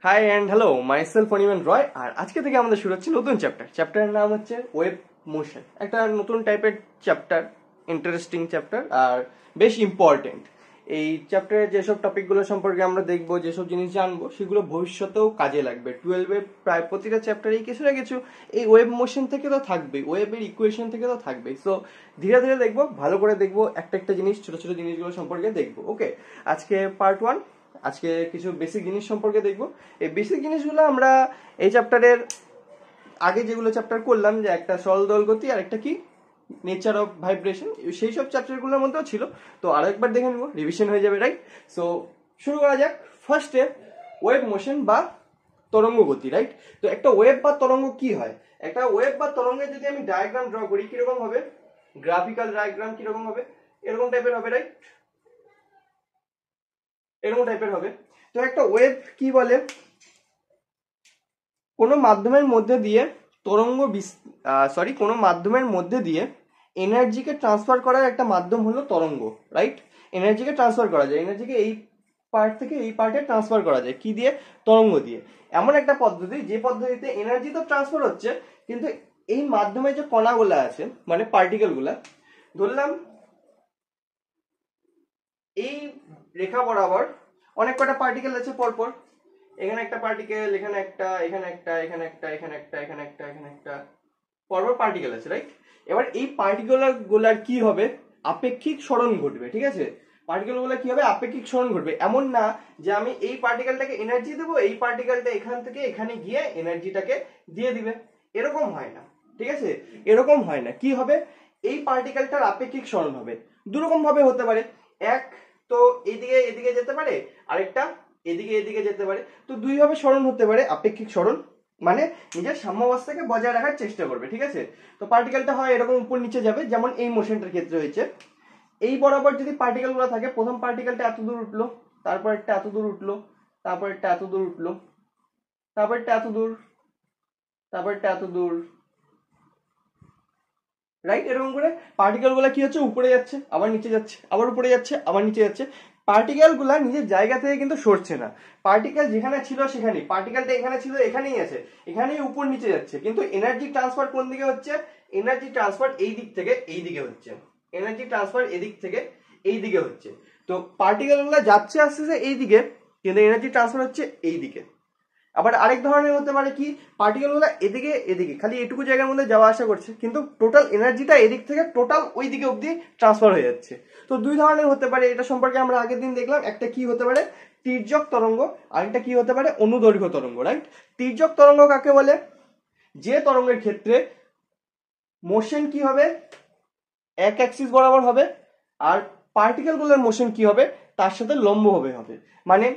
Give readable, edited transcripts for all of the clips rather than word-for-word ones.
High and hello, myself অনিমেন রয়। আর আজকে থেকে আমাদের শুরু হচ্ছে নতুন চ্যাপ্টারের নাম হচ্ছে ওয়েব মোশন। একটা নতুন টাইপের চ্যাপ্টার, ইন্টারেস্টিং চ্যাপ্টার আর বেশ ইম্পর্টেন্ট। এই চ্যাপ্টারে যেসব টপিকগুলো সম্পর্কে আমরা দেখবো, যেসব জিনিস জানবো, সেগুলো ভবিষ্যতেও কাজে লাগবে। 12-এ প্রায় প্রতিটা চ্যাপ্টারেই কিছু না কিছু এই ওয়েব মোশন থেকে তো থাকবেই, ওয়েবের ইকুয়েশন থেকে তো থাকবেই। সো ধীরে ধীরে দেখবো, ভালো করে দেখবো, একটা একটা জিনিস, ছোট ছোট জিনিসগুলো সম্পর্কে দেখবো। ওকে, আজকে পার্ট 1। আজকে কিছু বেসিক জিনিস সম্পর্কে দেখবো। এই বেসিক জিনিসগুলো আমরা এই চ্যাপ্টারের আগে যেগুলো চ্যাপ্টার করলাম, যে একটা সরল দোল গতি আর একটা কি নেচার অফ ভাইব্রেশন, সেই সব চ্যাপ্টারগুলোর মধ্যেও ছিল। তো আরো একবার দেখে নেবো, রিভিশন হয়ে যাবে, রাইট? সো শুরু করা যাক। ফার্স্টে ওয়েভ মোশন বা তরঙ্গ গতি, রাইট? তো একটা ওয়েভ বা তরঙ্গ কি হয়? একটা ওয়েভ বা তরঙ্গের যদি আমি ডায়াগ্রাম ড্র করি, কিরকম হবে? গ্রাফিক্যাল ডায়াগ্রাম কিরকম হবে? এরকম টাইপের হবে, রাইট? এরকম টাইপের হবে। তো একটা ওয়েভ কি বলে? কোনো মাধ্যমের মধ্যে দিয়ে কোনো মাধ্যমের মধ্যে দিয়ে এনার্জিকে ট্রান্সফার করার একটা মাধ্যম হলো তরঙ্গ, রাইট? এনার্জিকে ট্রান্সফার করা যায়, এনার্জিকে এই পার্ট থেকে এই পার্টে ট্রান্সফার করা যায় কি দিয়ে? তরঙ্গ দিয়ে। এমন একটা পদ্ধতি, যে পদ্ধতিতে এনার্জি তো ট্রান্সফার হচ্ছে, কিন্তু এই মাধ্যমে যে কণাগুলো আছে, মানে পার্টিকেল গুলা, ধরলাম এই রেখা বরাবর অনেক কটা পার্টিকেল আছে পরপর। এখানে একটা পার্টিকেল, এখানে একটা, এখানে একটা, এখানে একটা, এখানে একটা, এখানে একটা, এখানে একটা, পরপর পার্টিকেল আছে, রাইট? এবার এই পার্টিকুলার গুলার কি হবে? আপেক্ষিক সরণ ঘটবে, ঠিক আছে? পার্টিকেল গুলা কি হবে? আপেক্ষিক সরণ ঘটবে। এমন না যে আমি এই পার্টিকেলটাকে এনার্জি দেবো, এই পার্টিকেলটা এখান থেকে এখানে গিয়ে এনার্জিটাকে দিয়ে দিবে, এরকম হয় না, ঠিক আছে? এরকম হয় না। কি হবে? এই পার্টিকেলটার আপেক্ষিক সরণ হবে দুরকম ভাবে হতে পারে। এক, তো এদিকে এদিকে যেতে পারে, আরেকটা এদিকে এদিকে যেতে পারে। তো দুই ভাবে সরণ হতে পারে, আপেক্ষিক সরণ, মানে নিজের সাম্যাবস্থাকে বজায় রাখার চেষ্টা করবে, ঠিক আছে? তো পার্টিকেলটা হয় এরকম উপর নিচে যাবে, যেমন এই মোশনটার ক্ষেত্রে হয়েছে। এই বরাবর যদি পার্টিকেল গুলো থাকে, প্রথম পার্টিকেলটা এত দূর উঠলো, তারপর একটা এত দূর উঠলো, তারপর একটা এত দূর উঠলো, তারপর একটা এত দূর, তারপর একটা এত দূর, রাইট? এরকম করে পার্টিকেল গুলা কি হচ্ছে? উপরে যাচ্ছে, আবার নিচে যাচ্ছে, আবার উপরে যাচ্ছে, আবার নিচে যাচ্ছে। পার্টিকেল গুলা নিজের জায়গা থেকে কিন্তু সরছে না। পার্টিকেল যেখানে ছিল সেখানেই, পার্টিকেলটা এখানে ছিল এখানেই আছে, এখানেই উপর নিচে যাচ্ছে। কিন্তু এনার্জি ট্রান্সফার কোন দিকে হচ্ছে? এনার্জি ট্রান্সফার এই দিক থেকে এই দিকে হচ্ছে, এনার্জি ট্রান্সফার এদিক থেকে এই দিকে হচ্ছে। তো পার্টিকেল গুলা যাচ্ছে আসছে এই দিকে, কিন্তু এনার্জি ট্রান্সফার হচ্ছে এই দিকে। আবার আরেক ধরনের হতে পারে কি? পার্টিকেল গুলো এদিকে এদিকে খালি এটুকু জায়গার মধ্যে যাওয়া আসা করছে, কিন্তু টোটাল এনার্জিটা এদিক থেকে টোটাল ওই দিকে অব্দি ট্রান্সফার হয়ে যাচ্ছে। তো দুই ধরনের হতে পারে। এটা সম্পর্কে আমরা আগের দিন দেখলাম। একটা কি হতে পারে? তির্যক তরঙ্গ, আর একটা কি হতে পারে? অনুদৈর্ঘ্য তরঙ্গ, রাইট? তির্যক তরঙ্গ কাকে বলে? যে তরঙ্গের ক্ষেত্রে মোশন কি হবে? এক অ্যাক্সিস বরাবর হবে, আর পার্টিকেল গুলোর মোশন কি হবে? তার সাথে লম্বভাবে হবে। মানে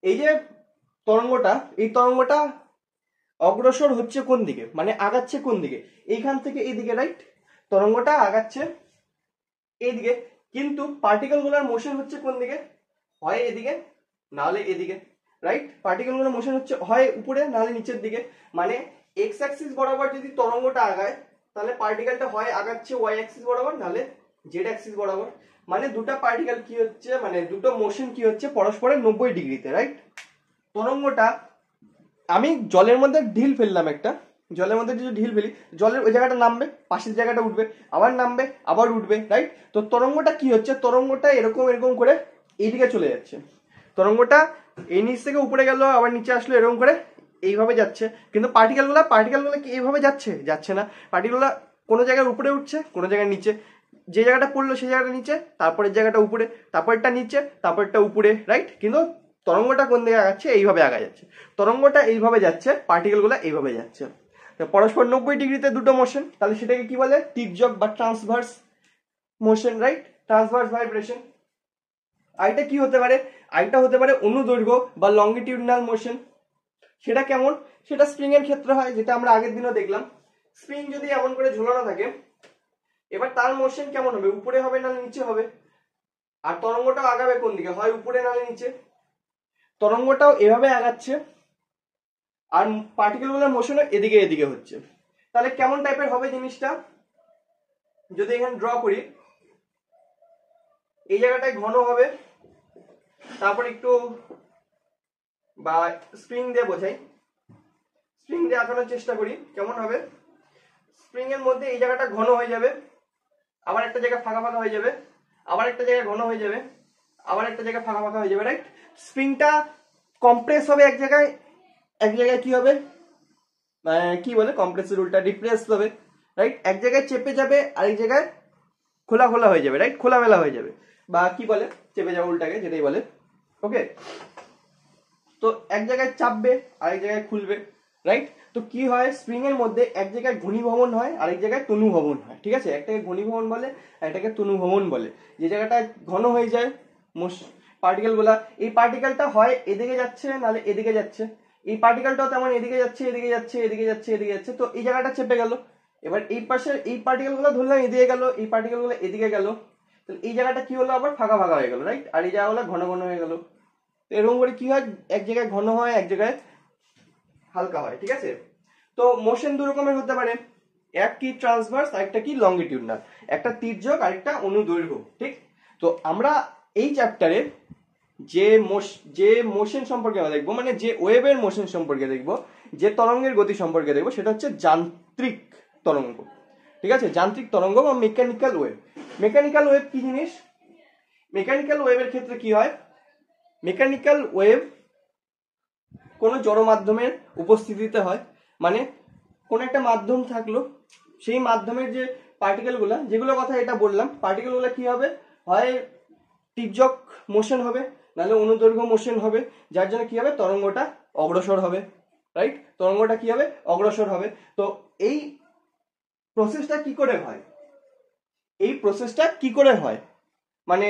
এই যে তরঙ্গটা, এই তরঙ্গটা অগ্রসর হচ্ছে কোন দিকে, মানে আগাচ্ছে কোন দিকে? এইখান থেকে এইদিকে, রাইট? তরঙ্গটা আগাচ্ছে এইদিকে, কিন্তু পার্টিকেল গুলোর মোশন হচ্ছে কোন দিকে? হয় এদিকে, নাহলে এদিকে, রাইট? পার্টিকেল গুলোর মোশন হচ্ছে হয় উপরে, নাহলে নিচের দিকে। মানে এক্স অ্যাক্সিস বরাবর যদি তরঙ্গটা আগায়, তাহলে পার্টিকেলটা হয় আগাচ্ছে ওয়াই অ্যাক্সিস বরাবর, নাহলে জেড অ্যাক্সিস বরাবর। মানে দুটো পার্টিকেল কি হচ্ছে, মানে দুটো মোশন কি হচ্ছে? পরস্পরের 90 ডিগ্রিতে, রাইট? তরঙ্গটা, আমি জলের মধ্যে ঢিল ফেললাম একটা, জলের মধ্যে যদি ঢিল ফেলি, জলের ওই জায়গাটা নামবে, পাশের জায়গাটা উঠবে, আবার নামবে, আবার উঠবে, রাইট? তো তরঙ্গটা কি হচ্ছে? তরঙ্গটা এরকম এরকম করে এইদিকে চলে যাচ্ছে। তরঙ্গটা এই নিচ থেকে উপরে গেল, আবার নিচে আসলো, এরকম করে এইভাবে যাচ্ছে। কিন্তু পার্টিকেলগুলো কি এইভাবে যাচ্ছে? যাচ্ছে না। পার্টিকেলগুলো কোনো জায়গায় উপরে উঠছে, কোনো জায়গায় নিচে। যে জায়গাটা পড়লো সেই জায়গাটা নিচে, তারপরের জায়গাটা উপরে, তারপরটা নিচে, তারপরটা উপরে, রাইট? কিন্তু তরঙ্গটা কোন দিকে আগাচ্ছে? এইভাবে আগা যাচ্ছে। তরঙ্গটা এইভাবে যাচ্ছে, পার্টিকেল গুলো এইভাবে যাচ্ছে। পরস্পর 90 ডিগ্রিতে দুটো মোশন, তাহলে সেটাকে কি বলে? তির্যক বা transverse motion, right? Transverse vibration. আরেকটা কি হতে পারে? আরেকটা হতে পারে অনুদৈর্ঘ্য বা লঙ্গিটিউডনাল মোশন। সেটা কেমন? সেটা স্প্রিং এর ক্ষেত্রে হয়, যেটা আমরা আগের দিনও দেখলাম। স্প্রিং যদি এমন করে ঝোলানো থাকে, এবার তার মোশন কেমন হবে? উপরে হবে না নিচে হবে? আর তরঙ্গটাও আগাবে কোন দিকে? হয় উপরে নাহলে নিচে। তরঙ্গটাও এভাবে আগাচ্ছে, আর পার্টিকেল গুলোর মোশন এদিকে এদিকে হচ্ছে। তাহলে কেমন টাইপের হবে জিনিসটা? যদি এখানে ড্র করি, এই জায়গাটায় ঘন হবে, তারপর একটু বা স্প্রিং দিয়ে বোঝাই, স্প্রিং দিয়ে আঁকানোর চেষ্টা করি, কেমন হবে? স্প্রিং এর মধ্যে এই জায়গাটা ঘন হয়ে যাবে, আবার একটা জায়গা ফাঁকা ফাঁকা হয়ে যাবে, আবার একটা জায়গা ঘন হয়ে যাবে, আবার একটা জায়গা ফাঁকা ফাঁকা হয়ে যাবে, রাইট? স্প্রিংটা কম্প্রেস হবে এক জায়গায়, এক জায়গায় কি হবে, কি বলে কম্প্রেসের উল্টা ডিপ্রেস হবে, রাইট? এক জায়গায় চেপে যাবে, আরেক জায়গায় খোলা খোলা হয়ে যাবে, রাইট? খোলামেলা হয়ে যাবে, বা কি বলে চেপে যাবে উল্টাকে, যেটাই বলে। ওকে, তো এক জায়গায় চাপবে, আরেক জায়গায় খুলবে, রাইট? তো কি হয়, স্প্রিং এর মধ্যে এক জায়গায় ঘনীভবন হয়, আরেক জায়গায় তনুভবন হয়, ঠিক আছে? একটাকে ঘনীভবন বলে, একটাকে তনুভবন বলে। যে জায়গাটা ঘন হয়ে যায় পার্টিকেল গুলা, এই পার্টিকেলটা হয় এদিকে যাচ্ছে, নাহলে এদিকে যাচ্ছে, এই পার্টিকেলটাও তেমন এদিকে যাচ্ছে, এদিকে যাচ্ছে, এদিকে যাচ্ছে, এদিকে যাচ্ছে, তো এই জায়গাটা চেপে গেল। এবার এই পাশে এই পার্টিকেল গুলো ধরলাম এদিকে গেল, এই পার্টিকেল গুলো এদিকে গেল, তাহলে এই জায়গাটা কি হলো, আবার ফাঁকা ফাঁকা হয়ে গেল, রাইট? আর এই জায়গাগুলো ঘন ঘন হয়ে গেল। এরকম করে কি হয়, এক জায়গায় ঘন হয়, এক জায়গায় হালকা হয়, ঠিক আছে? তো মোশন দু রকমের হতে পারে, এক কি ট্রান্সভার্স, আরেকটা কি লংগিটিউডনাল, একটা তির্যক আরেকটা অনুদৈর্ঘ্য, ঠিক? তো আমরা এই চ্যাপ্টারে যে মোশন সম্পর্কে আমরা দেখবো, মানে যে ওয়েভের মোশন সম্পর্কে দেখবো, যে তরঙ্গের গতি সম্পর্কে দেখবো, সেটা হচ্ছে যান্ত্রিক তরঙ্গ, ঠিক আছে? যান্ত্রিক তরঙ্গ বা মেকানিক্যাল ওয়েভ। মেকানিক্যাল ওয়েভ কি জিনিস? মেকানিক্যাল ওয়েভের ক্ষেত্রে কি হয়, মেকানিক্যাল ওয়েভ কোনো জড় মাধ্যমের উপস্থিতিতে হয়, মানে কোন একটা মাধ্যম থাকলো, সেই মাধ্যমের যে পার্টিকেল গুলা, যেগুলো কথা এটা বললাম, পার্টিকেল গুলা কি হবে, হয় তির্যক মোশন হবে, নাহলে অনুদৈর্ঘ্য মোশন হবে, যার জন্য কি হবে, তরঙ্গটা অগ্রসর হবে, রাইট? তরঙ্গটা কি হবে, অগ্রসর হবে। তো এই প্রসেসটা কি করে হয়, এই প্রসেসটা কি করে হয়, মানে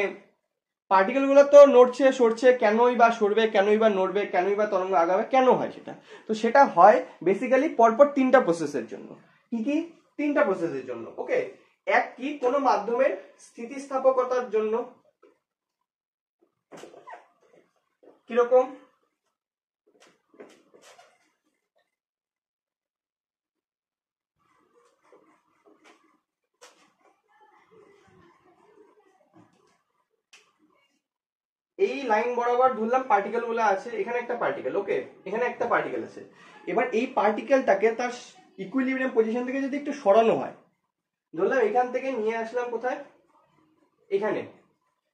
পার্টিকেল গুলো তো নড়ছে সরছে, কেনই বা সরবে, কেনই বা নড়বে, কেনই বা তরঙ্গ আগাবে, কেন হয় সেটা? তো সেটা হয় বেসিক্যালি পরপর তিনটা প্রসেসের জন্য। কি কি? তিনটা প্রসেসের জন্য। ওকে, এক কি, কোনো মাধ্যমের স্থিতিস্থাপকতার জন্য। কিরকম? এই লাইন বরাবর ধরলাম পার্টিকেল গুলো আছে, এখানে একটা পার্টিকেল, ওকে, এখানে একটা পার্টিকেল আছে। এবার এই পার্টিকেলটাকে তার ইকুইলিব্রিয়াম পজিশন থেকে যদি একটু সরানো হয়, ধরলাম এখান থেকে নিয়ে আসলাম কোথায়, এখানে,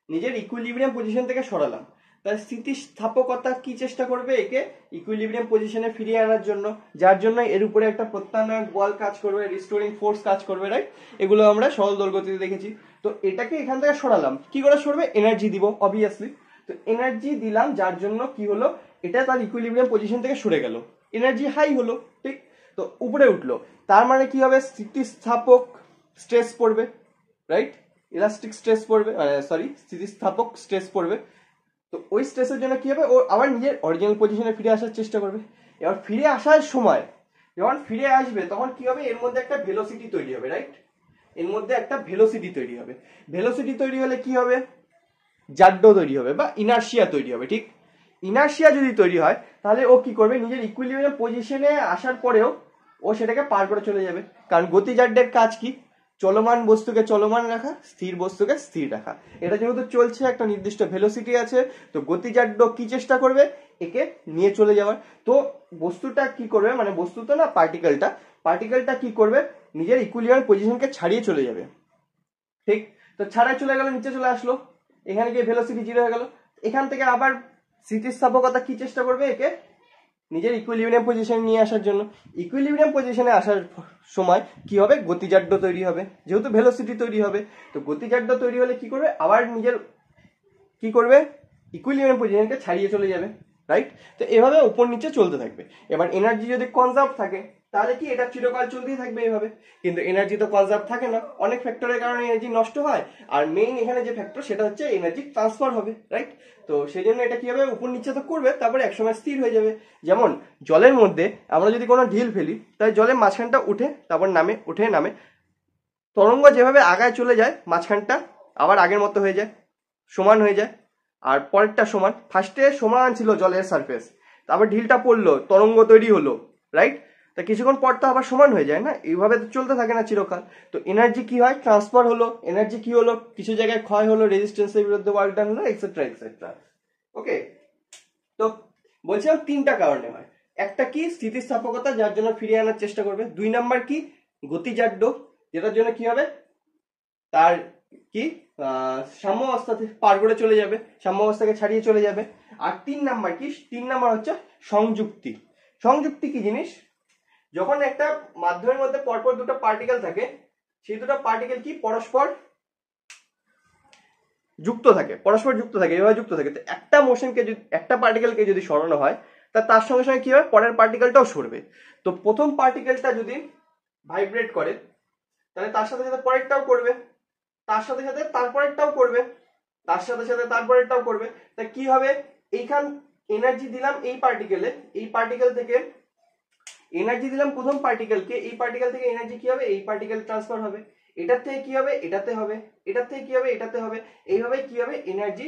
নিজের ইকুইলিব্রিয়াম পজিশন থেকে সরালাম, তার স্থিতিস্থাপকতা কি চেষ্টা করবে, একে ইকুইলিব্রিয়াম পজিশনে ফিরিয়ে আনার জন্য, যার জন্য এর উপরে একটা প্রত্যানয়ক বল কাজ করবে, রিস্টোরিং ফোর্স কাজ করবে, রাইট? এগুলো আমরা সরল দোলগতিতে দেখেছি। তো এটাকে এখান থেকে সরালাম, কি করে সরবে, এনার্জি দিব অবভিয়াসলি। তো এনার্জি দিলাম, যার জন্য কি হলো, এটা তার ইকুইলিব্রিয়াম পজিশন থেকে সরে গেল, এনার্জি হাই হলো, ঠিক? তো উপরে উঠলো, তার মানে কি হবে, স্থিতিস্থাপক স্ট্রেস পড়বে, রাইট? ইলাস্টিক স্ট্রেস পড়বে, সরি, স্থিতিস্থাপক স্ট্রেস পড়বে। তো ওই স্ট্রেসের জন্য কি হবে, ও আবার নিজের অরিজিনাল পজিশনে ফিরে আসার চেষ্টা করবে। এবার ফিরে আসার সময়, যখন ফিরে আসবে, তখন কি হবে, এর মধ্যে একটা ভেলোসিটি তৈরি হবে, রাইট? এর মধ্যে একটা ভেলোসিটি তৈরি হবে। ভেলোসিটি তৈরি হলে কি হবে, জাড্য তৈরি হবে বা ইনার্শিয়া তৈরি হবে, ঠিক? ইনার্শিয়া যদি তৈরি হয়, তাহলে ও কি করবে, নিজের ইকুইলিব্রিয়াম পজিশনে আসার পরেও ও সেটাকে পার করে চলে যাবে। কারণ গতিজাড্যের কাজ কি, চলমান বস্তুকে চলমান রাখা, স্থির বস্তুকে স্থির রাখা। এটা যেহেতু চলছে, একটা নির্দিষ্ট ভেলোসিটি আছে, তো গতিজাড্য কি চেষ্টা করবে, একে নিয়ে চলে যাওয়ার। তো বস্তুটা কি করবে, মানে বস্তু তো না, পার্টিকেলটা কি করবে, নিজের ইকুইলিব্রিয়াম পজিশনকে ছাড়িয়ে চলে যাবে, ঠিক? তো ছাড়াই চলে গেল, নিচে চলে আসলো, এখানে গিয়ে ভেলোসিটি জিরো হয়ে গেল। এখান থেকে আবার স্থিতিস্থাপকতা কি চেষ্টা করবে, একে নিজের ইকুইলিব্রিয়াম পজিশনে নিয়ে আসার জন্য। ইকুইলিব্রিয়াম পজিশনে আসার সময় কি হবে, গতিজাড্য তৈরি হবে, যেহেতু ভেলোসিটি তৈরি হবে। তো গতিজাড্য তৈরি হলে কি করবে, আবার নিজের কি করবে, ইকুইলিব্রিয়াম পজিশনকে ছাড়িয়ে চলে যাবে, রাইট? তো এভাবে উপর নিচে চলতে থাকবে। এবার এনার্জি যদি কনজার্ভ থাকে, তাহলে কি এটা চিরকাল চলতেই থাকবে এভাবে। কিন্তু এনার্জি তো কনজার্ভ থাকে না, অনেক ফ্যাক্টরের কারণে এনার্জি নষ্ট হয়, আর মেইন এখানে যে ফ্যাক্টর সেটা হচ্ছে এনার্জি ট্রান্সফার হবে, রাইট? তো সেই জন্য এটা কি হবে, উপর নিচে তো করবে, তারপরে একসময় স্থির হয়ে যাবে। যেমন জলের মধ্যে আমরা যদি কোনো ঢিল ফেলি, তাই জলের মাঝখানটা উঠে তারপর নামে, উঠে নামে, তরঙ্গ যেভাবে আগায় চলে যায়, মাঝখানটা আবার আগের মতো হয়ে যায়, সমান হয়ে যায়, আর পরেরটা সমান। ফার্স্টে সমান ছিল জলের সারফেস, তারপর ঢিলটা পড়লো, তরঙ্গ তৈরি হলো, রাইট? তা কিছুক্ষণ পর তো আবার সমান হয়ে যায় না, এইভাবে তো চলতে থাকে না চিরকাল। তো এনার্জি কি হয়, ট্রান্সফার হলো, এনার্জি কি হলো, কিছু জায়গায় ক্ষয় হলো, রেজিস্ট্যান্সের বিরুদ্ধে ওয়ার্ক ডান হলো, এক্সেট্রা এক্সেট্রা। ওকে, তো বলছিলাম তিনটা কারণে হয়। একটা কি স্থিতিস্থাপকতা, যার জন্য ফিরিয়ে আনার চেষ্টা করবে। 2 নাম্বার কি গতিজাড্য, যেটার জন্য কি হবে তার কি সাম্য অবস্থা পার করে চলে যাবে, সাম্য অবস্থাকে ছাড়িয়ে চলে যাবে। আর 3 নাম্বার কি, 3 নাম্বার হচ্ছে সংযুক্তি। সংযুক্তি কি জিনিস, যখন একটা মাধ্যমের মধ্যে পরপর দুটো পার্টিকেল থাকে, সেই দুটো পার্টিকেল কি পরস্পর যুক্ত থাকে, পরস্পর যুক্ত থাকে, এভাবে যুক্ত থাকে। তো একটা মোশনকে যদি, একটা পার্টিকেলকে যদি সরানো হয়, তার সঙ্গে সঙ্গে কি হবে, পরের পার্টিকেলটাও সরবে। তো প্রথম পার্টিকেলটা যদি ভাইব্রেট করে, তাহলে তার সাথে সাথে পরেরটাও করবে, তার সাথে সাথে তারপরেরটাও করবে, তার সাথে সাথে তারপরেরটাও করবে। তা কি হবে, এইখান এনার্জি দিলাম এই পার্টিকেলে, এই পার্টিকেল থেকে এনার্জি দিলাম প্রথম পার্টিকেলকে, এই পার্টিকেল থেকে এনার্জি কি হবে, এই পার্টিকেল ট্রান্সফার হবে, এটার থেকে কি হবে, এটাতে হবে, এটার থেকে কি হবে, এটাতে হবে। এইভাবে কি হবে, এনার্জি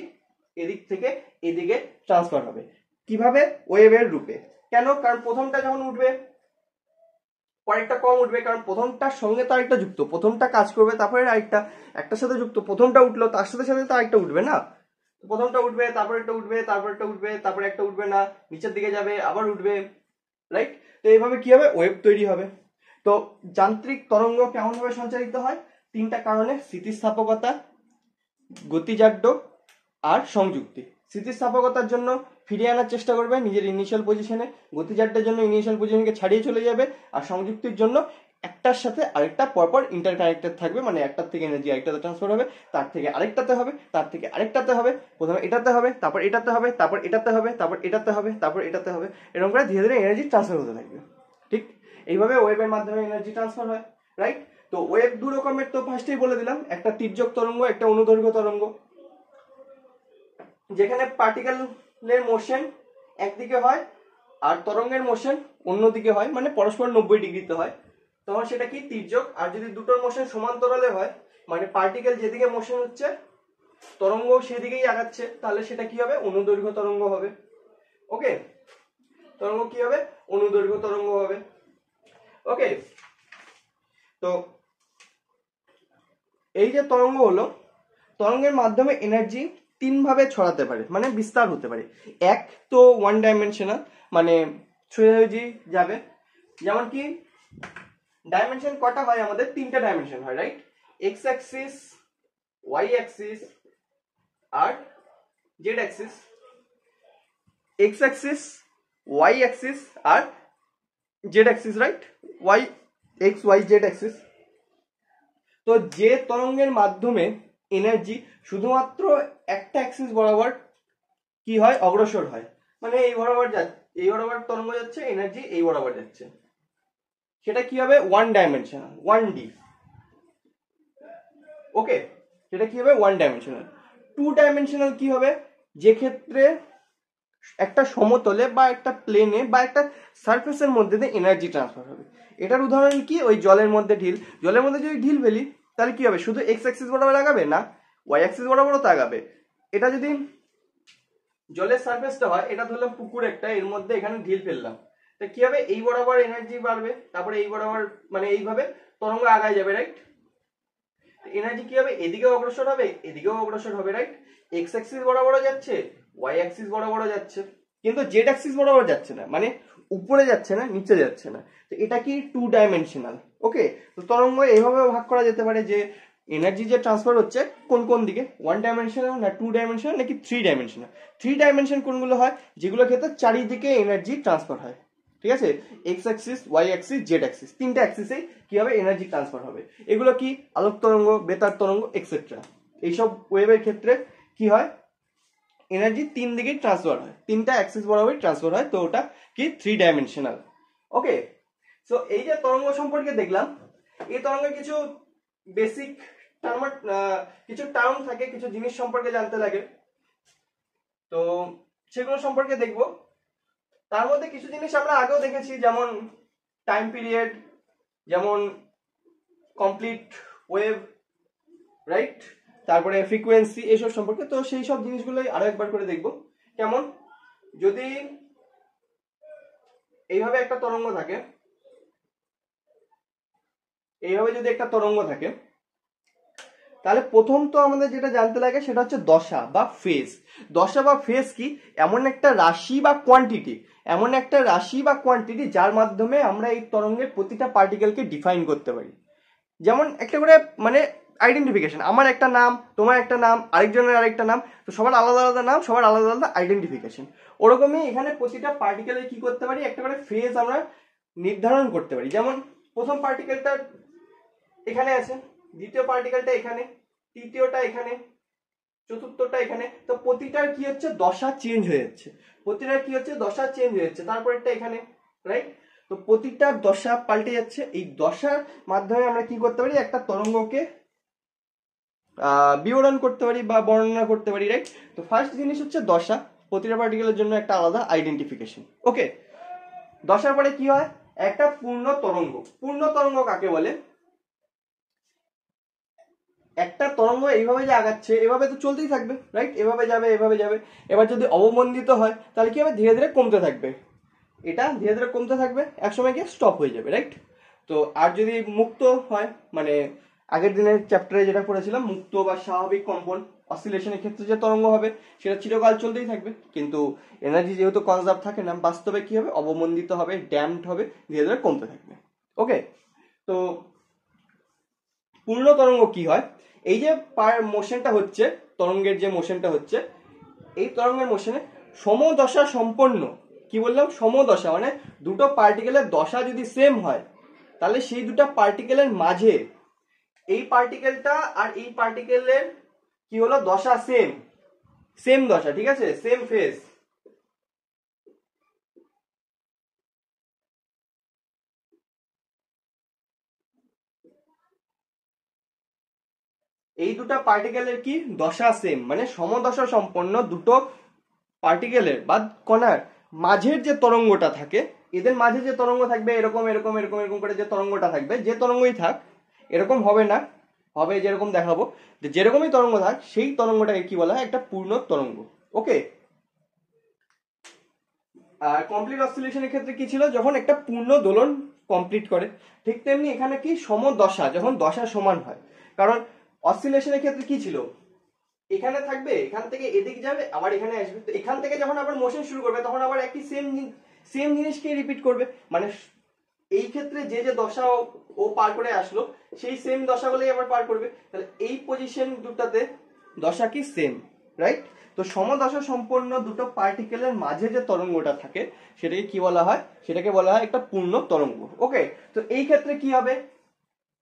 এদিক থেকে এদিকে ট্রান্সফার হবে। কিভাবে, ওয়েভের রূপে। কেন, কারণ প্রথমটা যখন উঠবে পরেরটা কম উঠবে, কারণ প্রথমটার সঙ্গে তো আরেকটা যুক্ত, প্রথমটা কাজ করবে তারপরে আরেকটা, একটার সাথে যুক্ত, প্রথমটা উঠলো তার সাথে সাথে তো আরেকটা উঠবে না, প্রথমটা উঠবে তারপরে একটা উঠবে, তারপরে একটা উঠবে, তারপরে একটা উঠবে না, নিচের দিকে যাবে আবার উঠবে, রাইট। তো এইভাবে কি হবে, ওয়েভ তৈরি হবে। তো যান্ত্রিক তরঙ্গ কেমন ভাবে সঞ্চারিত হয়, তিনটা কারণে, স্থিতিস্থাপকতা, গতিজাড্য আর সংযুক্তি। স্থিতিস্থাপকতার জন্য ফিরিয়ে আনার চেষ্টা করবে নিজের ইনিশিয়াল পজিশনে, গতিজাড্যের জন্য ইনিশিয়াল পজিশনকে ছাড়িয়ে চলে যাবে, আর সংযুক্তির জন্য একটার সাথে আরেকটা পরপর ইন্টারকানেক্টেড থাকবে, মানে একটার থেকে এনার্জি আরেকটাতে ট্রান্সফার হবে, তার থেকে আরেকটাতে হবে, তার থেকে আরেকটাতে হবে, প্রথমে এটাতে হবে, তারপর এটাতে হবে, তারপর এটাতে হবে, তারপর এটাতে হবে, তারপর এটাতে হবে, এরকম করে ধীরে ধীরে এনার্জি ট্রান্সফার হতে থাকবে। ঠিক এইভাবে ওয়েভের মাধ্যমে এনার্জি ট্রান্সফার হয়, রাইট। তো ওয়েভ দু রকমের, তো ফার্স্টেই বলে দিলাম, একটা তির্যক তরঙ্গ, একটা অনুদৈর্ঘ্য তরঙ্গ। যেখানে পার্টিকেলের মোশন একদিকে হয় আর তরঙ্গের মোশন অন্যদিকে হয়, মানে পরস্পর 90 ডিগ্রিতে হয়, তখন সেটা কি তির্যক। আর যদি দুটোর মোশন সমান্তরালে হয়, মানে পার্টিকেল যেদিকে মোশন হচ্ছে তরঙ্গ সেদিকেই আগাচ্ছে, তাহলে সেটা কি হবে, অনুদৈর্ঘ্য তরঙ্গ হবে। ওকে, তরঙ্গ কি হবে, অনুদৈর্ঘ্য তরঙ্গ হবে। ওকে, তো এই যে তরঙ্গ হলো, তরঙ্গের মাধ্যমে এনার্জি তিন ভাবে ছড়াতে পারে, মানে বিস্তার হতে পারে। এক তো ওয়ান ডাইমেনশনাল, মানে সোজাসুজি যাবে, যেমন কি ডাইমেনশন কটা হয় আমাদের, তিনটা ডাইমেনশন হয়, right. X axis, Y axis আর Z axis. X axis, Y axis আর Z axis, right. Y, X Y Z axis. তো যে তরঙ্গের মাধ্যমে এনার্জি শুধুমাত্র একটা অ্যাক্সিস বরাবর কি হয়, অগ্রসর হয়, মানে এই বরাবর যাচ্ছে, এই বরাবর তরঙ্গ যাচ্ছে, এনার্জি এই বরাবর যাচ্ছে, সেটা কি হবে, ওয়ান ডাইমেনশনাল, 1D। ওকে, সেটা কি হবে, ওয়ান ডাইমেনশনাল। 2 ডাইমেনশনাল কি হবে, যে ক্ষেত্রে একটা সমতলে বা একটা প্লেনে বা একটা সারফেসের মধ্যে দিয়ে এনার্জি ট্রান্সফার হবে। এটার উদাহরণ কি, ওই জলের মধ্যে ঢিল, জলের মধ্যে যদি ঢিল ফেলি তাহলে কি হবে, শুধু এক্স অ্যাক্সিস বরাবর আগাবে না, ওয়াই অ্যাক্সিস বরাবরও তো আগাবে। এটা যদি জলের সারফেসটা হয়, এটা ধরলাম পুকুর একটা, এর মধ্যে এখানে ঢিল ফেললাম, তা কি হবে, এই বরাবর এনার্জি বাড়বে, তারপরে এই বরাবর, মানে এইভাবে তরঙ্গ আগায় যাবে, রাইট। এনার্জি কি হবে, এদিকেও অগ্রসর হবে, এদিকেও অগ্রসর হবে, রাইট। এক্স অ্যাক্সিস বরাবরও যাচ্ছে, ওয়াই অ্যাক্সিস বরাবরও যাচ্ছে, কিন্তু জেড অ্যাক্সিস বরাবর যাচ্ছে না, মানে উপরে যাচ্ছে না, নিচে যাচ্ছে না। তো এটা কি 2 ডাইমেনশনাল। ওকে, তো তরঙ্গ এইভাবে ভাগ করা যেতে পারে যে এনার্জি যে ট্রান্সফার হচ্ছে কোন কোন দিকে, 1 ডাইমেনশনাল না 2 ডাইমেনশনাল নাকি 3 ডাইমেনশনাল। 3 ডাইমেনশন কোনগুলো হয়, যেগুলো ক্ষেত্রে চারিদিকে এনার্জি ট্রান্সফার হয়, ঠিক আছে। X axis, Y axis, Z axis, তিনটা অ্যাক্সিসে কি হবে, এনার্জি ট্রান্সফার হবে। এগুলো কি, আলোক তরঙ্গ, বেতার তরঙ্গ, এক্সেট্রা। এইসব ওয়েভের ক্ষেত্রে কি হয়, এনার্জি তিন দিকেই ট্রান্সফার হয়, তিনটা অ্যাক্সিস বরাবরই ট্রান্সফার হয়, তো ওটা কি 3 ডাইমেনশনাল। ওকে, সো এই যে তরঙ্গ সম্পর্কে দেখলাম, এই তরঙ্গের কিছু বেসিক টার্ম, কিছু টার্ম থাকে, কিছু জিনিস সম্পর্কে জানতে লাগে, তো সেগুলো সম্পর্কে দেখব। তার মধ্যে কিছু জিনিস আমরা আগেও দেখেছি, যেমন টাইম পিরিয়ড, যেমন কমপ্লিট ওয়েভ, রাইট, তারপরে ফ্রিকোয়েন্সি, এইসব সম্পর্কে। তো সেই সব জিনিসগুলোই আরো একবার করে দেখব। কেমন, যদি এইভাবে একটা তরঙ্গ থাকে, এইভাবে যদি একটা তরঙ্গ থাকে, তাহলে প্রথম তো আমাদের যেটা জানতে লাগে সেটা হচ্ছে দশা বা ফেজ। দশা বা ফেজ কি? এমন একটা রাশি বা কোয়ান্টিটি, এমন একটা রাশি বা কোয়ান্টিটি যার মাধ্যমে আমরা এই তরঙ্গের প্রতিটা পার্টিকেলকে ডিফাইন করতে পারি। যেমন একটা করে মানে আইডেন্টিফিকেশন, আমার একটা নাম, তোমার একটা নাম, আরেকজনের আরেকটা নাম, তো সবার আলাদা আলাদা নাম, সবার আলাদা আলাদা আইডেন্টিফিকেশন। ওরকমই এখানে প্রতিটা পার্টিকেলের কি করতে পারি, একটা করে ফেজ আমরা নির্ধারণ করতে পারি। যেমন প্রথম পার্টিকেলটা এখানে আছে, দ্বিতীয় পার্টিকেলটা এখানে, তৃতীয়টা এখানে, চতুর্থটা এখানে। তো প্রতিটার কি হচ্ছে, দশা চেঞ্জ হয়ে যাচ্ছে, প্রতিটার কি হচ্ছে, দশা চেঞ্জ হয়ে যাচ্ছে। তারপরেরটা এখানে, রাইট? তো প্রতিটার দশা পাল্টে যাচ্ছে। এই দশার মাধ্যমে আমরা কি করতে পারি, একটা তরঙ্গকে বিবরণ করতে পারি বা বর্ণনা করতে পারি, রাইট? তো ফার্স্ট জিনিস হচ্ছে দশা, প্রতিটা পার্টিকেলের জন্য একটা আলাদা আইডেন্টিফিকেশন। ওকে, দশার পরে কি হয়, একটা পূর্ণ তরঙ্গ। পূর্ণ তরঙ্গ কাকে বলে? একটা তরঙ্গ এইভাবে যে আগাচ্ছে, এভাবে তো চলতেই থাকবে, রাইট? এভাবে যাবে, এভাবে যাবে। এবার যদি অবমন্দিত হয় তাহলে কি হবে, ধীরে ধীরে কমতে থাকবে। এটা ধীরে ধীরে কমতে থাকবে, একসময় গিয়ে স্টপ হয়ে যাবে, রাইট? তো আর যদি মুক্ত হয়, মানে আগের দিনের চ্যাপ্টারে যেটা পড়েছিলাম, মুক্ত বা স্বাভাবিক কম্পন অসিলেশনের ক্ষেত্রে যে তরঙ্গ হবে সেটা চিরকাল চলতেই থাকবে, কিন্তু এনার্জি যেহেতু কনজার্ভ থাকে না, বাস্তবে কি হবে, অবমন্দিত হবে, ড্যাম্পড হবে, ধীরে ধীরে কমতে থাকবে। ওকে, তো পূর্ণ তরঙ্গ কি হয়, এই যে মোশনটা হচ্ছে, তরঙ্গের যে মোশনটা হচ্ছে, এই তরঙ্গের মোশনে সমদশা সম্পন্ন, কি বললাম, সমদশা মানে দুটো পার্টিকেলের দশা যদি সেম হয়, তাহলে সেই দুটো পার্টিকেলের মাঝে এই পার্টিকেলটা আর এই পার্টিকেলের কি হলো, দশা সেম, সেম দশা, ঠিক আছে, সেম ফেজ। এই দুটো পার্টিকেলের কি দশা সেম, মানে সমদশা সম্পন্ন দুটো পার্টিকেলের বা কণার মাঝের যে তরঙ্গটা থাকে, এদের মাঝে যে তরঙ্গ থাকবে, এরকম এরকম এরকম এরকম করে যে তরঙ্গটা থাকবে, যে তরঙ্গই থাক, এরকম হবে না, হবে যেরকম দেখাবো, যে যেরকমই তরঙ্গ থাক, সেই তরঙ্গটাকে কি বলা হয়, একটা পূর্ণ তরঙ্গ। ওকে, আর কমপ্লিট অসিলেশনের ক্ষেত্রে কি ছিল, যখন একটা পূর্ণ দোলন কমপ্লিট করে। ঠিক তেমনি এখানে কি সমদশা, যখন দশা সমান হয়। কারণ অসিলেশনের ক্ষেত্রে কি ছিল, এখানে থাকবে, এখান থেকে এদিক যাবে, আবার এখানে আসবে, তো এখান থেকে যখন আবার মোশন শুরু করবে তখন আবার একই সেম সেম জিনিসকে রিপিট করবে। মানে এই ক্ষেত্রে যে যে দশা ও পার করে আসলো, সেই সেম দশাগুলোই আবার পার করবে। তাহলে এই পজিশন দুটাতে দশা কি সেম, রাইট? তো সমদশা সম্পন্ন দুটো পার্টিকেলের মাঝে যে তরঙ্গটা থাকে সেটাকে কি বলা হয়, সেটাকে বলা হয় একটা পূর্ণ তরঙ্গ। ওকে, তো এই ক্ষেত্রে কি হবে,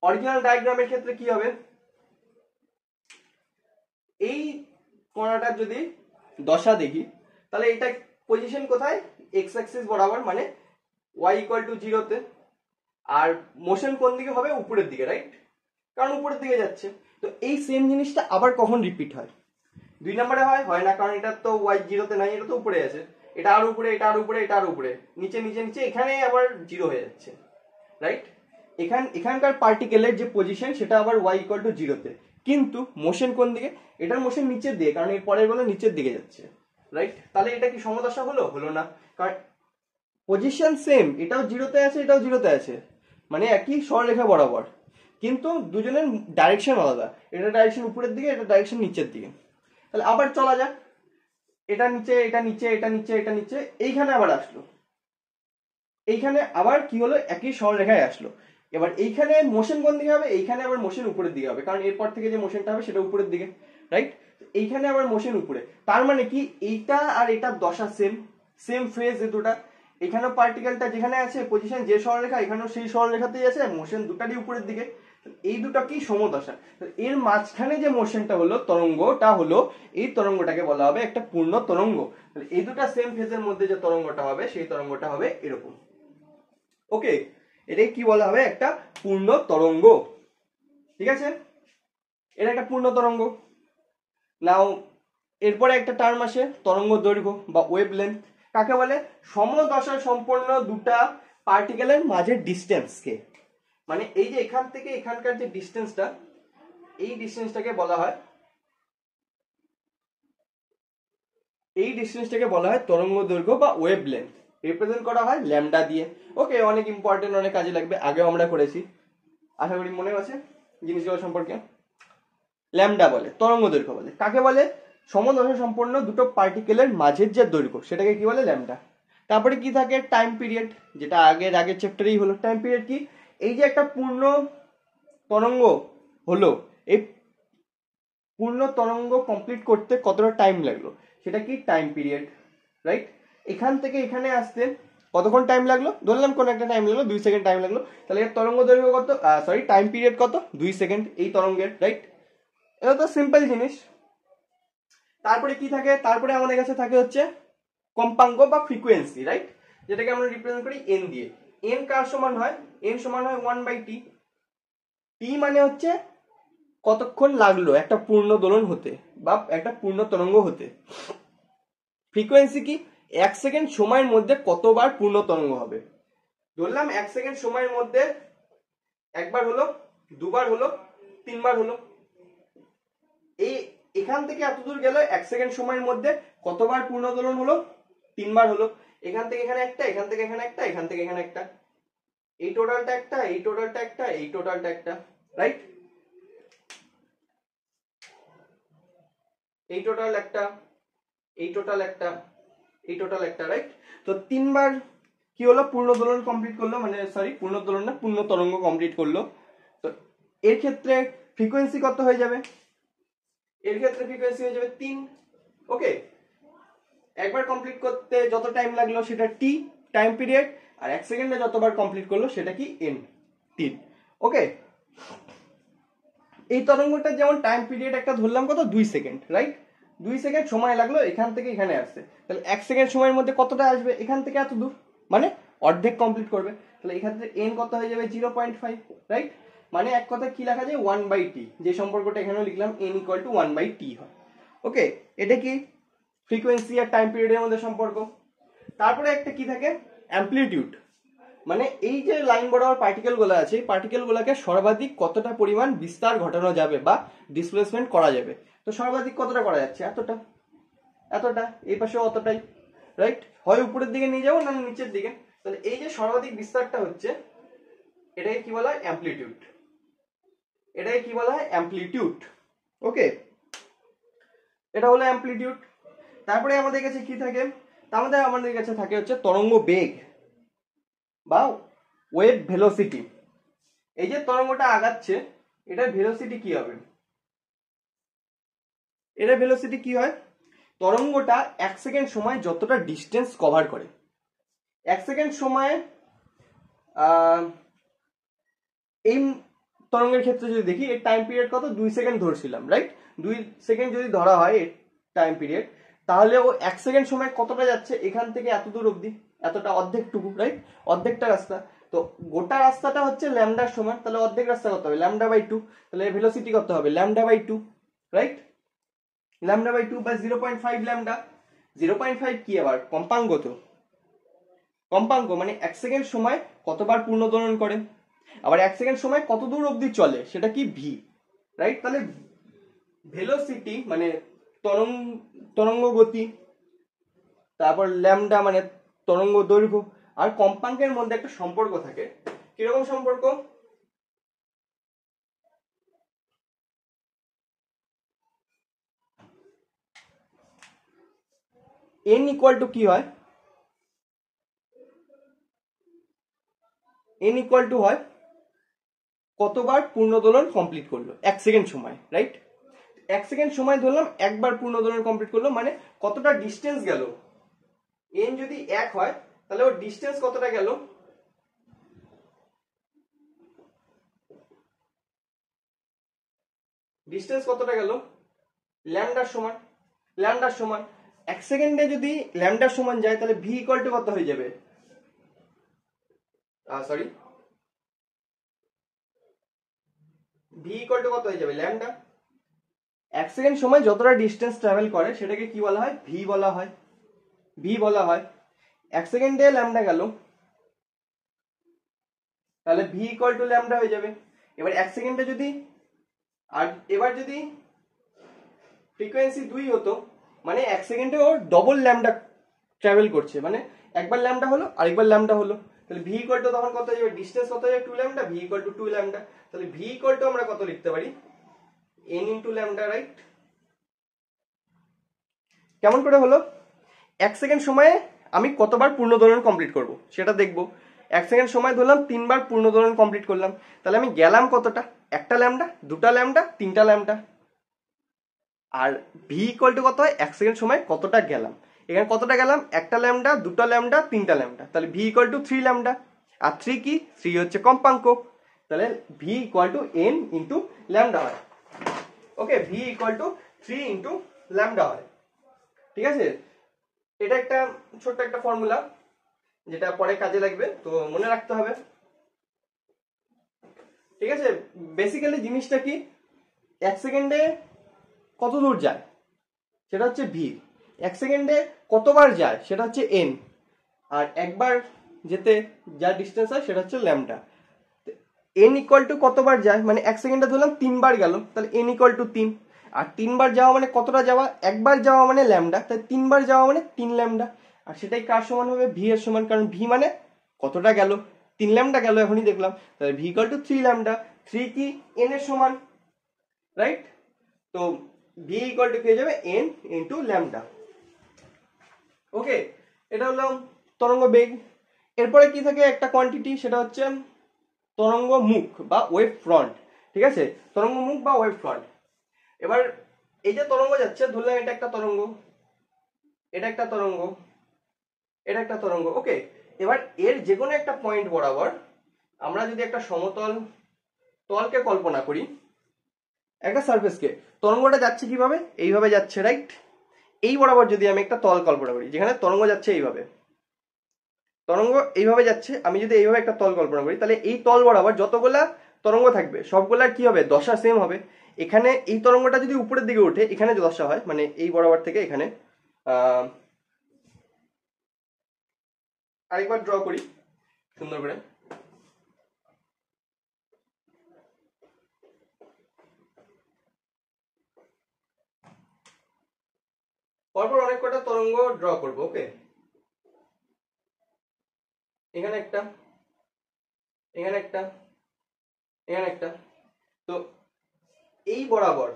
অরিজিনাল ডায়াগ্রামের ক্ষেত্রে কি হবে, এই কণাটার যদি দশা দেখি, তাহলে এটা পজিশন কোথায়, এক্স অ্যাক্সিস বরাবর, মানে y ইকুয়াল টু 0-তে। আর মোশন কোন দিকে হবে, উপরের দিকে, রাইট? কারণ উপরের দিকে যাচ্ছে। তো এই সেম জিনিসটা আবার কখন রিপিট হয়, 2 নম্বরে হয়, হয় না, কারণ এটা তো y 0-তে নাই, এটা তো উপরে আছে। এটা আর উপরে, এটা আর উপরে, এটা আর উপরে, নিচে নিচে নিচে, এখানে আবার 0 হয়ে যাচ্ছে, রাইট? এখানকার পার্টিকেলের যে পজিশন সেটা আবার y ইকুয়াল টু 0-তে, কিন্তু মোশন কোন দিকে, এটার মোশন নিচের দিকে, কারণ এর পরের গুলো নিচের দিকে যাচ্ছে, রাইট? তাহলে এটা কি সমদশা হলো, হলো না, কারণ পজিশন সেম, এটাও 0-তে আছে, এটাও 0-তে আছে, মানে একই সরলরেখা বরাবর, কিন্তু দুজনের ডাইরেকশন আলাদা, এটা ডাইরেকশন উপরের দিকে, এটা ডাইরেকশন নিচের দিকে। তাহলে আবার চলা যাক, এটা নিচে, এটা নিচে, এটা নিচে, এটা নিচে, এইখানে আবার আসলো, এইখানে আবার কি হলো, একই সরলরেখায় আসলো। এবার এইখানে মোশন কোন দিকে হবে, এইখানে আবার মোশন উপরের দিকে হবে, কারণ এরপর থেকে যে মোশনটা হবে সেটা উপরের দিকে, রাইট? এইখানে আবার মোশন উপরে, তার মানে কি এইটা আর এটার দশা সেম, সেম ফেজ এ দুটা। এখানেও পার্টিকেলটা যেখানে আছে পজিশন যে সরলরেখা, এখানেও সেই সরলরেখাতেই আছে, মোশন দুটারই উপরের দিকে, এই দুটো কি সমদশা। এর মাঝখানে যে মোশনটা হলো, তরঙ্গটা হলো, এই তরঙ্গটাকে বলা হবে একটা পূর্ণ তরঙ্গ। এই দুটা সেম ফেজের মধ্যে যে তরঙ্গটা হবে, সেই তরঙ্গটা হবে এরকম। ওকে, এটাকে কি বলা হবে, একটা পূর্ণ তরঙ্গ, ঠিক আছে? এটা একটা পূর্ণ তরঙ্গ। নাও এরপরে একটা টার্ম আসে, তরঙ্গ দৈর্ঘ্য বা ওয়েভ লেন্থ। কাকে বলে, সমদশা সম্পন্ন দুটা পার্টিকেলের মাঝের ডিস্টেন্সকে, মানে এই যে এখান থেকে এখানকার যে ডিস্টেন্সটা, এই ডিস্টেন্সটাকে বলা হয়, এই ডিস্টেন্সটাকে বলা হয় তরঙ্গ দৈর্ঘ্য বা ওয়েভ লেন্থ, রিপ্রেজেন্ট করা হয় ল্যামডা দিয়ে। ওকে, অনেক ইম্পর্টেন্ট, অনেক কাজে লাগবে, আগেও আমরা করেছি, আশা করি মনে আছে জিনিসগুলো সম্পর্কে। ল্যামডা বলে, তরঙ্গ দৈর্ঘ্য বলে। কাকে বলে? সমদশা সম্পন্ন দুটো পার্টিকেলের মাঝের যে দৈর্ঘ্য সেটাকে কি বলে? ল্যামডা। তারপরে কি থাকে? টাইম পিরিয়ড, যেটা আগের চ্যাপ্টারেই হলো। টাইম পিরিয়ড কি? এই যে একটা পূর্ণ তরঙ্গ হলো, এই পূর্ণ তরঙ্গ কমপ্লিট করতে কতটা টাইম লাগলো সেটা কি? Time period, right? এখান থেকে এখানে আসতে কতক্ষণ টাইম লাগলো? ধরলাম কোন একটা টাইম লাগলো 2 সেকেন্ড টাইম লাগলো, তাহলে এর তরঙ্গ দৈর্ঘ্য কত? টাইম পিরিয়ড কত? 2 সেকেন্ড এই তরঙ্গের, রাইট? এটা তো সিম্পল জিনিস। তারপরে কি থাকে? তারপরে আমাদের কাছে থাকে হচ্ছে কম্পাঙ্ক বা ফ্রিকোয়েন্সি, রাইট? যেটাকে আমরা রিপ্রেজেন্ট করি এন দিয়ে। এন কার সমান হয়? এন সমান হয় 1/t। টি মানে হচ্ছে কতক্ষণ লাগলো একটা পূর্ণ দোলন হতে বা একটা পূর্ণ তরঙ্গ হতে। ফ্রিকোয়েন্সি কি? 1 সেকেন্ড সময়ের মধ্যে কতবার পূর্ণ তরঙ্গ হবে। ধরলাম 1 সেকেন্ড সময়ের মধ্যে একবার হলো, দুবার হলো, তিনবার হলো। এই এখান থেকে এত দূর গেল 1 সেকেন্ড সময়ের মধ্যে কতবার পূর্ণ দোলন হলো? 3বার হলো। এখান থেকে এখানে একটা, এখান থেকে এখানে একটা, এখান থেকে এখানে একটা, এই টোটালটা একটা, এই টোটালটা একটা, এই টোটালটা একটা, রাইট? এই টোটাল একটা, এই টোটাল একটা, এই টোটাল একটা, রাইট? তো 3বার কি হলো? পূর্ণ দোলন কমপ্লিট করলো, মানে পূর্ণ দোলন না, পূর্ণ তরঙ্গ কমপ্লিট করলো। তো এর ক্ষেত্রে ফ্রিকোয়েন্সি কত হয়ে যাবে? এর ক্ষেত্রে ফ্রিকোয়েন্সি হয়ে যাবে 3। ওকে, একবার কমপ্লিট করতে যত টাইম লাগলো সেটা টি টাইম পিরিয়ড, আর 1 সেকেন্ডে যতবার কমপ্লিট করলো সেটা কি? এন, 3। ওকে, এই তরঙ্গটা যেমন টাইম পিরিয়ড একটা ধরলাম কত? 2 সেকেন্ড, রাইট? 2 সেকেন্ড সময় লাগলো এখান থেকে এখানে আসতে, তাহলে 1 সেকেন্ড সময়ের মধ্যে কতটা আসবে? এখান থেকে এত দূর, মানে অর্ধেক কমপ্লিট করবে। তাহলে এখান থেকে এন কত হয়ে যাবে? 0.5, রাইট? মানে এক কথা কি লেখা যায়? 1/t, যে সম্পর্কটা এখানেও লিখলাম, n = 1/t হয়। ওকে, এটা কি? ফ্রিকোয়েন্সি আর টাইম পিরিয়ডের মধ্যে সম্পর্ক। তারপরে একটা কি থাকে? অ্যামপ্লিটিউড, মানে এই যে লাইন বরাবর পার্টিকেল গুলো আছে, এই পার্টিকেল গুলোকে সর্বাধিক কতটা পরিমাণ বিস্তার ঘটানো যাবে বা ডিসপ্লেসমেন্ট করা যাবে। তো সর্বাধিক কতটা করা যাচ্ছে? এতটা, এতটা, এই পাশে অতটাই, রাইট? হয় উপরের দিকে নিয়ে যাবো না নিচের দিকে। তাহলে এই যে সর্বাধিক বিস্তারটা হচ্ছে, এটাকে কি বলা হয়? অ্যামপ্লিটিউড। এটাকে কি বলা হয়? অ্যামপ্লিটিউড। ওকে, এটা হলো অ্যামপ্লিটিউড। তারপরে আমাদের কাছে কি থাকে? আমাদের কাছে থাকে হচ্ছে তরঙ্গ বেগ বা ওয়েভ ভেলোসিটি। এই যে তরঙ্গটা আগাচ্ছে, এটার ভেলোসিটি কি হবে? এটার ভেলোসিটি কি হয়? তরঙ্গটা 1 সেকেন্ড সময় যতটা ডিস্টেন্স কভার করে, 1 সেকেন্ড সময়ে এই তরঙ্গের ক্ষেত্রে যদি দেখি, এর টাইম পিরিয়ড কত? 2 সেকেন্ড ধরছিলাম, রাইট? 2 সেকেন্ড যদি ধরা হয় এর টাইম পিরিয়ড, তাহলে ও 1 সেকেন্ড সময় কতটা যাচ্ছে? এখান থেকে এত দূর অবধি, এতটা, অর্ধেকটুকু, রাইট? অর্ধেকটা রাস্তা। তো গোটা রাস্তাটা হচ্ছে ল্যামডার সমান, তাহলে অর্ধেক রাস্তা কত হবে? λ/2। তাহলে এর ভেলোসিটি কত হবে? λ/2, রাইট? λ/2 বা 0.5 ল্যামডা। 0.5 কি আবার? কম্পাঙ্ক। তো কম্পাঙ্ক মানে 1 সেকেন্ড সময় কতবার পূর্ণ দোলন করে, আবার 1 সেকেন্ড সময় কত দূর অবধি চলে সেটা কি? V, right? তাহলে ভেলোসিটি মানে তরঙ্গ গতি, তারপর ল্যামডা মানে তরঙ্গ দৈর্ঘ্য, আর কম্পাঙ্কের মধ্যে একটা সম্পর্ক থাকে। কিরকম সম্পর্ক? n ইকুয়াল টু কি হয়? n ইকুয়াল টু হয় কতবার পূর্ণ দোলন কমপ্লিট করলো 1 সেকেন্ড সময়, রাইট? 1 সেকেন্ড সময় ধরলাম একবার পূর্ণ দোলন কমপ্লিট করলো, মানে কতটা ডিস্টেন্স গেল। n যদি 1 হয় তাহলে ওর ডিস্টেন্স কতটা গেল? ডিস্টেন্স কতটা গেল? ল্যামডার সমান, ল্যামডার সমান। 1 সেকেন্ডে যদি ল্যামডার সমান যায় তাহলে ভি ইকুয়াল টু কত হয়ে যাবে? সরি, ভি ইকুয়াল টু কত হয়ে যাবে? ল্যামডা। 1 সেকেন্ড সময় যতটা ডিস্টেন্স ট্রাভেল করে সেটাকে কি বলা হয়? ভি বলা হয়, ভি বলা হয়। 1 সেকেন্ডে ল্যামডা গেল, তাহলে ভি ইকুয়াল টু ল্যামডা হয়ে যাবে। এবার 1 সেকেন্ডে যদি, আর এবার যদি ফ্রিকোয়েন্সি 2 হতো, মানে 1 সেকেন্ডে ও ডবল ল্যামডা ট্রাভেল করছে, মানে একবার ল্যামডা হলো আরেকবার ল্যামডা হলো, তাহলে ভি ইকুয়াল টু তখন কত হয়ে যাবে? ডিস্টেন্স কত হয়ে যাবে? 2 lambda, V equal two 2 lambda. তাহলে ভি ইকুয়াল টু আমরা কত লিখতে পারি? n into lambda, right? কেমন করে হলো? 1 সেকেন্ড সময়ে আমি কতবার পূর্ণ দোলন কমপ্লিট করব সেটা দেখব। 1 সেকেন্ড সময় ধরলাম 3 বার পূর্ণ দোলন কমপ্লিট করলাম, তাহলে আমি গেলাম কতটা? একটা ল্যামডা, দুটা ল্যামডা, তিনটা ল্যামডা। আর ভি ইকুয়াল টু কত হয়? 1 সেকেন্ড সময় কতটা গেলাম। এখানে কতটা গেলাম? একটা ল্যামডা, দুটা ল্যামডা, তিনটা ল্যামডা, তাহলে ভি ইকুয়াল টু 3 ল্যামডা। আর 3 কি? 3 হচ্ছে কম্পাঙ্ক, তাহলে V equal to N into lambda হয়। Okay, V equal to 3 into lambda হয়। ঠিক আছে, এটা একটা ছোট্ট একটা ফর্মুলা যেটা পরে কাজে লাগবে, তো মনে রাখতে হবে। ঠিক আছে, বেসিক্যালি জিনিসটা কি, 1 সেকেন্ডে কত দূর যায় সেটা হচ্ছে ভি, 1 সেকেন্ডে কতবার যায় সেটা হচ্ছে এন, আর একবার যেতে যা ডিস্টেন্স হয় সেটা হচ্ছে ল্যামডা। এন ইকুয়াল টু কতবার যায়, মানে 1 সেকেন্ডে ধরলাম 3 বার গেল, তাহলে এন ইকুয়াল টু 3। আর 3 বার যাওয়া মানে কতটা যাওয়া? একবার যাওয়া মানে ল্যামডা, তাই 3 বার যাওয়া মানে 3 ল্যামডা। আর সেটাই কার সমান হবে? ভি এর সমান, কারণ ভি মানে কতটা গেল? 3 ল্যামডা গেল, এখনই দেখলাম, তাহলে ভি ইকুয়াল টু 3 ল্যামডা। 3 কি? এন এর সমান, রাইট? তো ভি ইকুয়াল টু পেয়ে যাবে এন ইন্টু ল্যামডা। ওকে, এটা হলো তরঙ্গ বেগ। এরপরে কি থাকে? একটা কোয়ান্টিটি, সেটা হচ্ছে তরঙ্গ মুখ বা ওয়েভ ফ্রন্ট। ঠিক আছে, তরঙ্গ মুখ বা ওয়েভ ফ্রন্ট। এবার এই যে তরঙ্গ যাচ্ছে, ধরলাম এটা একটা তরঙ্গ, এটা একটা তরঙ্গ, এটা একটা তরঙ্গ। ওকে, এবার এর যে কোনো একটা পয়েন্ট বরাবর আমরা যদি একটা সমতল তলকে কল্পনা করি, একটা সারফেসকে, তরঙ্গটা যাচ্ছে কিভাবে? এইভাবে যাচ্ছে, রাইট? এই বরাবর যদি আমি একটা তল কল্পনা করি, যেখানে তরঙ্গ যাচ্ছে এইভাবে, তরঙ্গ এইভাবে যাচ্ছে, আমি যদি এইভাবে একটা তল কল্পনা করি, তাহলে এই তল বরাবর যতগুলা তরঙ্গ থাকবে সবগুলার কি হবে? দশা সেম হবে। এখানে এই তরঙ্গটা যদি উপরের দিকে ওঠে, এখানে যে দশা হয়, মানে এই বরাবর থেকে এখানে আরেকবার ড্র করি সুন্দর করে। পরপর অনেক কটা তরঙ্গ ড্র করব। ওকে, এখানে একটা, এখানে একটা, এখানে একটা। তো এই বরাবর,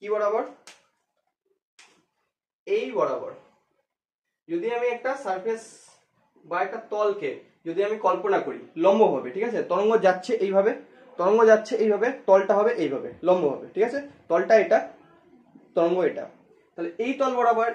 কি বরাবর? এই বরাবর যদি আমি একটা সারফেস বা একটা তলকে যদি আমি কল্পনা করি লম্বভাবে, ঠিক আছে, তরঙ্গ যাচ্ছে এইভাবে, তরঙ্গ যাচ্ছে এইভাবে, তলটা হবে এইভাবে লম্বভাবে, ঠিক আছে, তলটা এটা, তরঙ্গ এটা, তাহলে এই তল বরাবর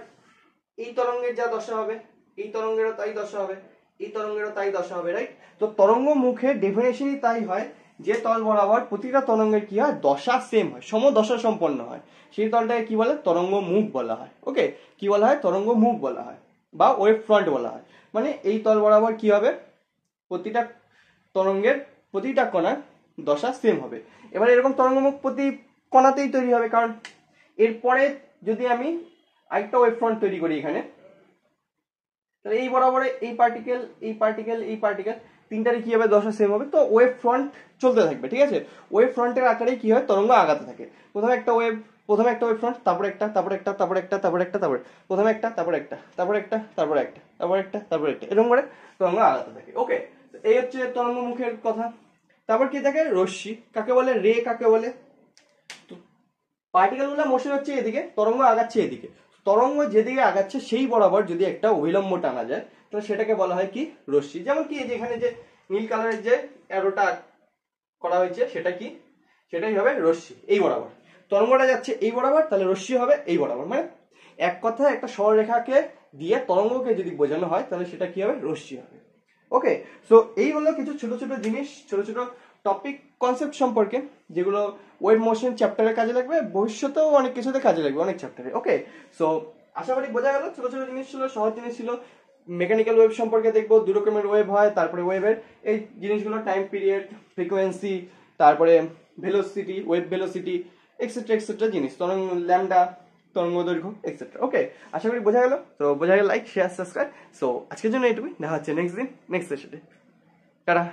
এই তরঙ্গের যা দশা হবে, এই তরঙ্গেরও তাই দশা হবে, এই তরঙ্গেরও তাই দশা হবে, রাইট? তো তরঙ্গ মুখের ডেফিনেশনই তাই হয়, যে তল বরাবর প্রতিটা তরঙ্গের কি হয়? দশা সেম হয়, সমদশা সম্পন্ন হয়, সেই তলটাকে কি বলে? তরঙ্গ মুখ বলা হয়। ওকে, কি বলা হয়? তরঙ্গ মুখ বলা হয় বা ওয়েভ ফ্রন্ট বলা হয়। মানে এই তল বরাবর কি হবে? প্রতিটা তরঙ্গের প্রতিটা কণার দশা সেম হবে। এবার এরকম তরঙ্গ মুখ প্রতি কণাতেই তৈরি হবে, কারণ এরপরে যদি আমি আরেকটা ওয়েভ ফ্রন্ট তৈরি করি এখানে, তাহলে এই বরাবরে এই পার্টিকেল, এই পার্টিকেল, এই পার্টিকেল, তিনটারই কি হবে? দশা সেম হবে। তো ওয়েভ ফ্রন্ট চলতে থাকবে, ঠিক আছে? ওয়েভ ফ্রন্টের আকারে কি হয়? তরঙ্গ আগাতে থাকে। প্রথমে একটা ওয়েভ, প্রথমে একটা ওয়েভ ফ্রন্ট, তারপর একটা, তারপর একটা, তারপর একটা, তারপর একটা, তারপর প্রথমে একটা, তারপর একটা, তারপর একটা, তারপর একটা, তারপর একটা, তারপর একটা, এরকম করে তরঙ্গ আগাতে থাকে। ওকে, এই হচ্ছে তরঙ্গ মুখের কথা। তারপর কি থাকে? রশ্মি কাকে বলে? রে কাকে বলে? পার্টিকেল গুলো মোশন হচ্ছে এদিকে, তরঙ্গ আগাচ্ছে এদিকে, তরঙ্গ যেদিকে আগাচ্ছে সেই বরাবর যদি একটা অভিলম্ব টানা যায়, তাহলে সেটাকে বলা হয় কি? রশ্মি। যেমন কি এখানে যে নীল কালারের যে অ্যারোটা করা হয়েছে, সেটা কি? সেটাই হবে রশ্মি। এই বরাবর তরঙ্গটা যাচ্ছে এই বরাবর, তাহলে রশ্মি হবে এই বরাবর। মানে এক কথায় একটা সরলরেখাকে দিয়ে তরঙ্গকে যদি বোঝানো হয়, তাহলে সেটা কি হবে? রশ্মি হবে। ওকে, সো এই হলো কিছু ছোট ছোট জিনিস, ছোট ছোট টপিক কনসেপ্ট সম্পর্কে, যেগুলো ওয়েভ মোশন চ্যাপ্টারে কাজে লাগবে, ভবিষ্যতেও অনেক কিছুতে কাজে লাগবে, অনেক চ্যাপ্টারে। ওকে, সো আশা করি বোঝা গেল। ছোট ছোট জিনিস ছিল, সহজ জিনিস ছিল। মেকানিক্যাল ওয়েভ সম্পর্কে দেখবো, দু রকমের ওয়েভ হয়, তারপরে ওয়েভের এই জিনিসগুলো, টাইম পিরিয়ড, ফ্রিকোয়েন্সি, তারপরে velocity, wave velocity, etcetera etcetera জিনিস, তরঙ্গ ল্যামডা, তরঙ্গ দৈর্ঘ্য, এক্সেট্রা। ওকে, আশা করি বোঝা গেল। তো বোঝা গেল, লাইক শেয়ার সাবস্ক্রাইব। সো আজকের জন্য এইটুকুই, দেখা হচ্ছে নেক্সট দিন নেক্সট সেশনে। টাটা।